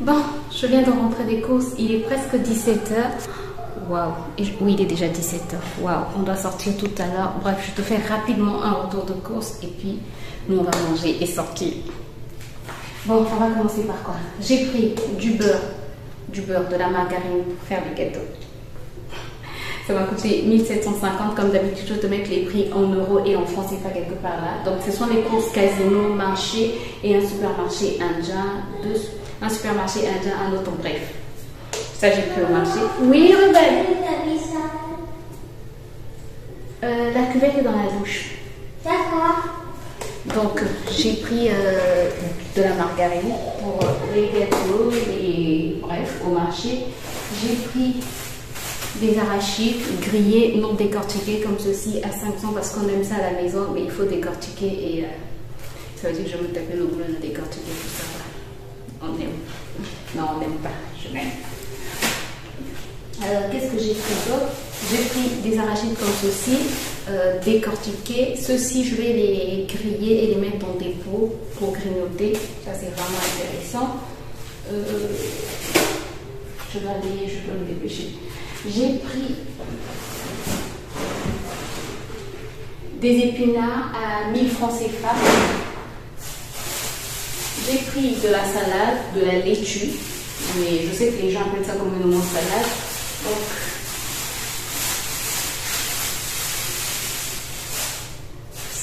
Bon, je viens de rentrer des courses, il est presque 17h. Waouh, oui, il est déjà 17h. Waouh, on doit sortir tout à l'heure. Bref, je te fais rapidement un retour de course et puis nous on va manger et sortir. Bon, on va commencer par quoi? J'ai pris du beurre, de la margarine pour faire des gâteaux. Ça m'a coûté 1750. Comme d'habitude, je te mets les prix en euros et en francs CFA quelque part là. Donc, ce sont les courses Casino, marché et un supermarché indien. Un supermarché indien, un autre, bref. Ça, j'ai pris au marché. Oui, Ruben. La cuvette est dans la douche. D'accord. Donc, j'ai pris de la margarine pour les gâteaux et bref, au marché. J'ai pris des arachides grillés, non décortiqués comme ceci à 500 parce qu'on aime ça à la maison, mais il faut décortiquer et ça veut dire que je vais me taper le boulot de décortiquer tout ça. On aime. Non, on n'aime pas. Je m'aime. Qu'est-ce que j'ai pris d'autre? J'ai pris des arachides comme ceci, décortiqués. Ceux-ci, je vais les griller et les mettre dans des pots pour grignoter. Ça, c'est vraiment intéressant. Je dois me dépêcher. J'ai pris des épinards à 1000 francs CFA. J'ai pris de la salade, de la laitue, mais je sais que les gens appellent ça communément salade. Donc,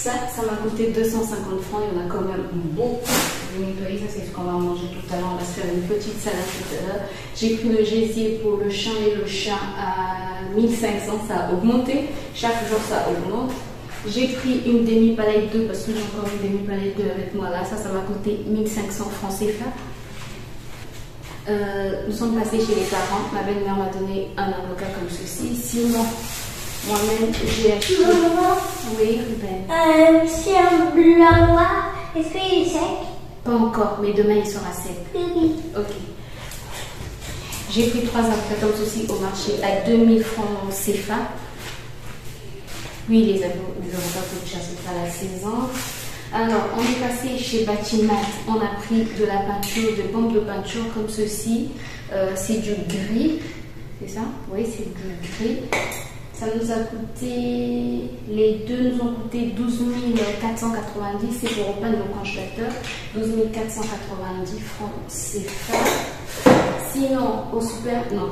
ça m'a coûté 250 francs. Il y en a quand même beaucoup. Je vais nettoyer, ça c'est ce qu'on va manger tout à l'heure. On va se faire une petite salade tout à l'heure. J'ai pris le gésier pour le chien et le chat à 1500. Ça a augmenté. Chaque jour ça augmente. J'ai pris une demi-palette 2 parce que j'ai encore une demi-palette 2 avec moi là. Ça m'a coûté 1500 francs CFA. Nous sommes passés chez les parents. Ma belle-mère m'a donné un avocat comme ceci. Sinon, moi-même, j'ai acheté. Oui, Ruben. C'est un blanc noir. Est-ce qu'il est sec? Pas encore, mais demain il sera sec. Oui. Ok. J'ai pris 3 avocats comme ceci au marché à 2000 francs CFA. Oui, les avocats coûtent cher, c'est pas la saison. Alors, on est passé chez Batimat. On a pris de la peinture, des bombes de peinture comme ceci. C'est du gris. C'est ça? Oui, c'est du gris. Ça nous a coûté, les deux nous ont coûté 12 490, c'est pour repeindre le congélateur, 12 490 francs CFA. Sinon, au super, non,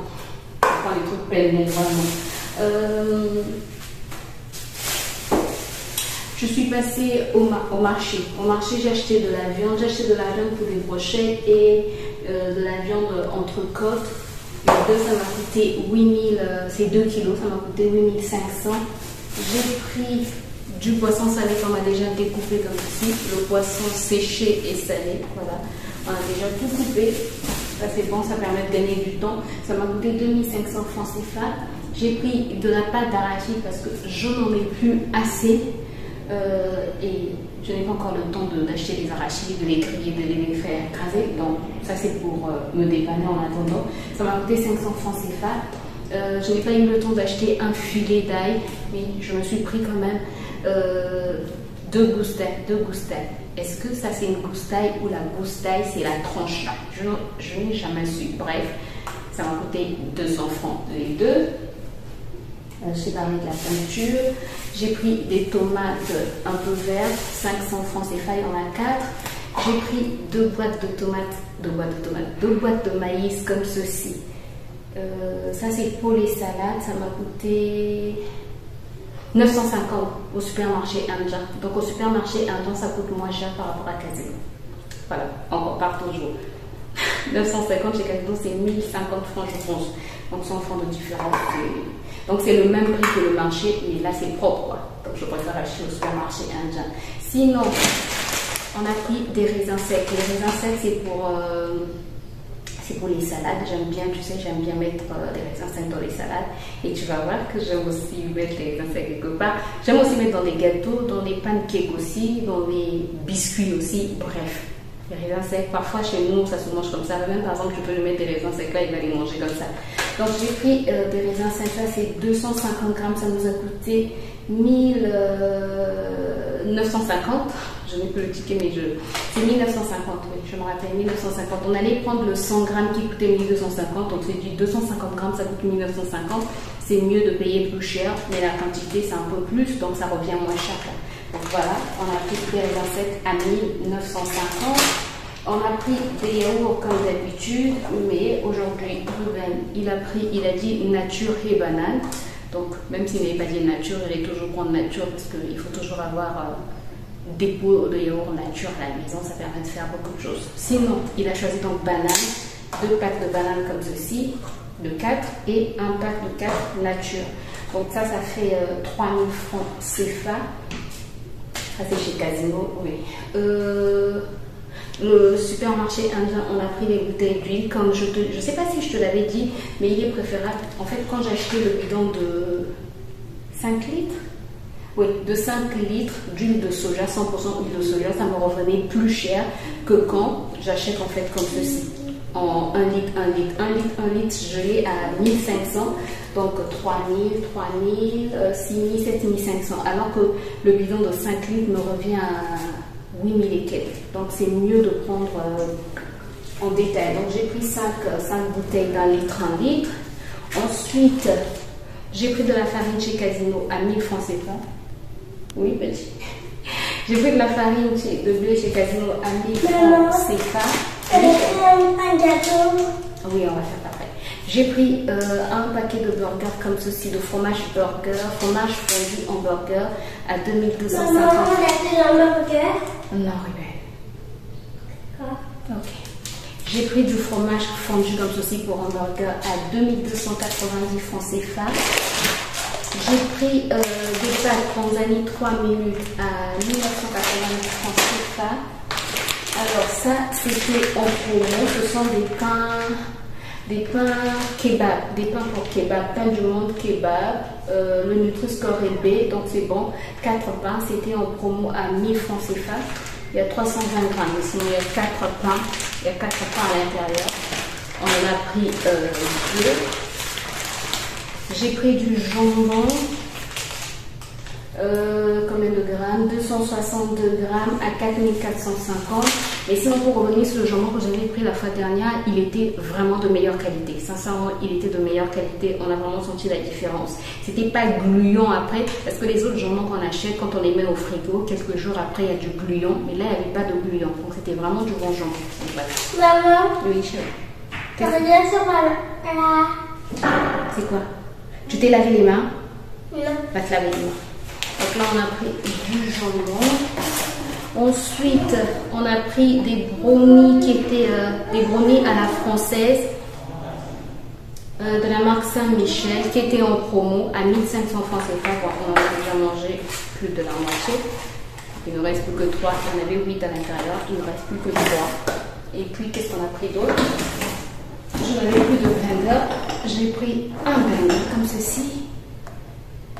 je prends les trucs pêle-mêle, vraiment. Je suis passée au marché. Au marché, j'ai acheté de la viande. J'ai acheté de la viande pour les brochettes et de la viande entrecôte. Les deux, ça m'a coûté 8000, c'est 2 kilos, ça m'a coûté 8500. J'ai pris du poisson salé qu'on m'a déjà découpé comme ici. Le poisson séché et salé, voilà. On a déjà tout coupé. Ça c'est bon, ça permet de gagner du temps. Ça m'a coûté 2500 francs CFA. J'ai pris de la pâte d'arachide parce que je n'en ai plus assez. Et je n'ai pas encore le temps d'acheter les arachides, de les griller, de les faire écraser. Donc ça c'est pour me dépanner en attendant. Ça m'a coûté 500 francs CFA. Je n'ai pas eu le temps d'acheter un filet d'ail, mais je me suis pris quand même 2 goustailles. Est-ce que ça c'est une goustaille ou la goustaille c'est la tranche là? Je n'ai jamais su. Bref, ça m'a coûté 200 francs les deux. J'ai parlé de la peinture. J'ai pris des tomates un peu vertes, 500 francs CFA, il y en a 4. J'ai pris 2 boîtes de maïs comme ceci. Ça c'est pour les salades, ça m'a coûté 950 au supermarché indien. Donc au supermarché indien, ça coûte moins cher par rapport à Casino. Voilà, encore par toujours. 950 chez Casino, c'est 1050 francs je pense. Donc 100 francs de différence. Donc c'est le même prix que le marché, mais là c'est propre quoi. Donc je préfère acheter au supermarché indien. Sinon, on a pris des raisins secs. Les raisins secs c'est pour les salades. J'aime bien, tu sais, j'aime bien mettre des raisins secs dans les salades. Et tu vas voir que j'aime aussi mettre les raisins secs quelque part. J'aime aussi mettre dans les gâteaux, dans les pancakes aussi, dans les biscuits aussi, bref. Les raisins secs, parfois chez nous ça se mange comme ça. Même par exemple, tu peux lui mettre des raisins secs là, il va les manger comme ça. Donc j'ai pris des raisins secs, ça c'est 250 grammes, ça nous a coûté 1950. Je n'ai plus le ticket, mais c'est 1950, oui, je me rappelle, 1950. On allait prendre le 100 grammes qui coûtait 1250, on s'est dit 250 grammes, ça coûte 1950. C'est mieux de payer plus cher, mais la quantité c'est un peu plus, donc ça revient moins cher. Donc voilà, on a pris des raisins secs à 1950. On a pris des yaourts comme d'habitude, mais aujourd'hui, Ruben, il a dit nature et banane. Donc, même s'il n'avait pas dit nature, il est toujours prendre nature parce qu'il faut toujours avoir des pots de yaourt nature à la maison. Ça permet de faire beaucoup de choses. Sinon, il a choisi donc banane, 2 packs de bananes comme ceci, de 4, et un pack de 4 nature. Donc ça fait 3000 francs CFA. Ça c'est chez Casino, oui. Le supermarché indien, on a pris des bouteilles d'huile, comme je sais pas si je te l'avais dit, mais il est préférable. En fait, quand j'ai acheté le bidon de 5 litres, oui, de 5 litres d'huile de soja, 100% huile de soja, ça me revenait plus cher que quand j'achète en fait comme ceci. En 1 litre, je l'ai à 1500, donc 3000, 3000, 6000, 7500, alors que le bidon de 5 litres me revient à 8000 et quelques. Donc c'est mieux de prendre en détail. Donc j'ai pris 5 bouteilles d'1 litre, 1 litre. Ensuite, j'ai pris de la farine chez Casino à 1000 francs CFA. Oui, petit. J'ai pris de la farine de blé chez Casino à 1000 francs CFA. Un gâteau. Oui, on va faire pareil. J'ai pris un paquet de burgers comme ceci, de fromage burger, fromage fondu en burger à 2250. Maman, on a fait un burger. Non, Ruben. Quoi? Ok. J'ai pris du fromage fondu comme ceci pour un burger à 2290 francs CFA. J'ai pris des pâtes Panzani 3 minutes à 1990 francs CFA. Alors ça, c'était en promo. Ce sont des pains kebab, des pains pour kebab, pain du monde kebab. Le Nutri-Score est B, donc c'est bon. 4 pains, c'était en promo à 1000 francs CFA. Il y a 320 grammes, sinon il y a 4 pains. Il y a 4 pains à l'intérieur. On en a pris 2. J'ai pris du jambon. Combien de grammes? 262 grammes à 4450. Et sinon, pour revenir sur le jambon que j'avais pris la fois dernière, il était vraiment de meilleure qualité. Sincèrement, il était de meilleure qualité. On a vraiment senti la différence. C'était pas gluant après, parce que les autres jambons qu'on achète, quand on les met au frigo, quelques jours après, il y a du gluant. Mais là, il n'y avait pas de gluant. Donc, c'était vraiment du bon jambon. Donc, voilà. Maman, Oui, chérie. ça revient sur la... C'est quoi? Tu t'es lavé les mains? Non. Va te laver les mains. Donc là, on a pris du jambon. Ensuite, on a pris des brownies qui étaient des brownies à la française de la marque Saint-Michel qui étaient en promo à 1500 francs CFA. Bon, on en a déjà mangé plus de la moitié. Il ne reste plus que 3. Il y en avait 8 à l'intérieur. Il ne reste plus que 3. Et puis, qu'est-ce qu'on a pris d'autre? Je n'avais plus de blender. J'ai pris un blender comme ceci.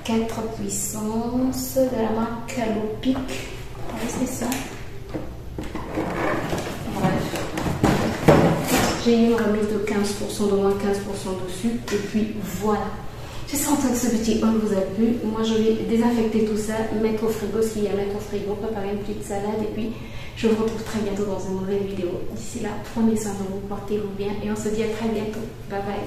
4 puissances de la marque Calopic. Oui, c'est ça. Bref. J'ai eu une remise de 15%, de moins 15% dessus. Et puis voilà. J'espère que ce petit haul vous a plu. Moi, je vais désinfecter tout ça, mettre au frigo ce qu'il y a à mettre au frigo, préparer une petite salade. Et puis, je vous retrouve très bientôt dans une nouvelle vidéo. D'ici là, prenez soin de vous, portez-vous bien. Et on se dit à très bientôt. Bye bye.